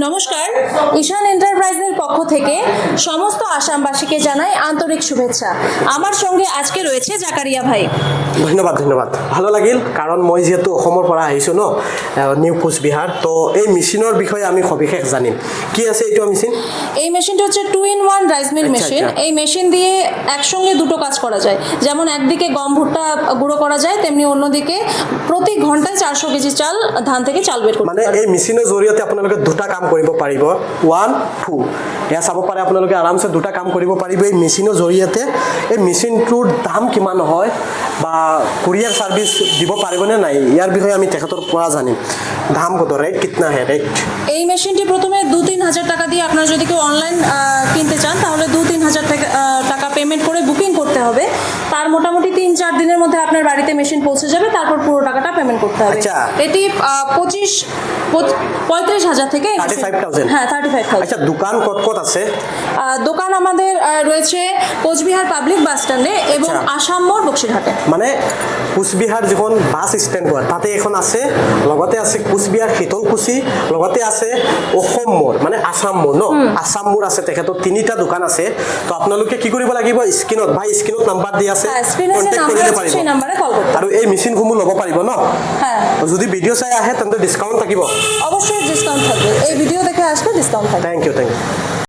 নমস্কার, ঈশান এন্টারপ্রাইজের পক্ষ থেকে সমস্ত আসামবাসীকে জানাই আন্তরিক শুভেচ্ছা। আমার সঙ্গে আজকে রয়েছে জাকারিয়া ভাই। ধন্যবাদ ভালো লাগিল কাৰণ মই যেহেতু অসমৰ পৰা আহিছোঁ ন নিউ কোচবিহাৰ তো এই মেচিনৰ বিষয়ে আমি সবিশেষ জানিম। কি আছে এইটো মেচিন? এই মেশিনটা হচ্ছে 2-in-1 রাইস মিল মেশিন। এই মেশিন দিয়ে একসঙ্গে দুটো কাজ করা যায়, যেমন একদিকে গম ভুট্টা গুঁড়ো করা যায়, তেমনি অন্যদিকে প্রতি ঘন্টায় 400 কেজি চাল ধান থেকে চাল বের করতে মানে এই মেচিনৰ জৰিয়তে আপোনালোকে দুটা কাম কৰিব পাৰিব। 1, 2 এয়া চাব পাৰে আপোনালোকে আৰামছে দুটা কাম কৰিব পাৰিব এই মেচিনৰ জৰিয়তে। এই মেচিনটোৰ দাম কিমান হয় বা কুৰিয়াৰ সার্ভিস দিব পাৰিবনে নাই ইয়াৰ বিষয়ে আমি তেখেতৰ পৰা জানিম। দাম কত, রেট কিতনা হে রেট? এই মেশিনটি প্রথমে 2-3 হাজার টাকা দিয়ে, আপনারা যদি কেউ অনলাইন কিনতে চান তাহলে 2-3 হাজার টাকা পেমেন্ট করে বুকিং করতে হবে। তার মোটামুটি 3-4 দিনের মধ্যে আপনার বাড়িতে মেশিন পৌঁছে যাবে, তারপর পুরো টাকাটা পেমেন্ট করতে হবে। আচ্ছা। এটি 35,000 থেকে 35,000। হ্যাঁ 35,000। আচ্ছা, দোকান কত আছে? দোকান আমাদের রয়েছে কোচবিহার পাবলিক বাস স্ট্যান্ডে এবং আসাম মোড় বক্সিরহাটে। মানে কোচবিহাৰ যিখন বাছ ষ্টেণ্ড হয় তাতে এখন আছে, লগতে আছে কোচবিহাৰ শীতলকুচি, লগতে আছে অসম মোড় মানে আসাম মোড় ন, আসাম মোড় আছে। তেখেতৰ 3টা দোকান আছে। তো আপোনালোকে কি কৰিব লাগিব, স্ক্ৰীনত ভাই স্ক্ৰীনত নাম্বাৰ দি আছে, কণ্টেক্ট কৰিব পাৰিব আৰু এই মেচিনসমূহ ল'ব পাৰিব ন। হ্যাঁ, যদি ভিডিঅ' চাই আহে তেন্তে ডিছকাউণ্ট থাকিব? অবশ্যই ডিসকাউন্ট থাকবে। এই ভিডিও দেখে আসলে ডিসকাউন্ট থাকবে। Thank you.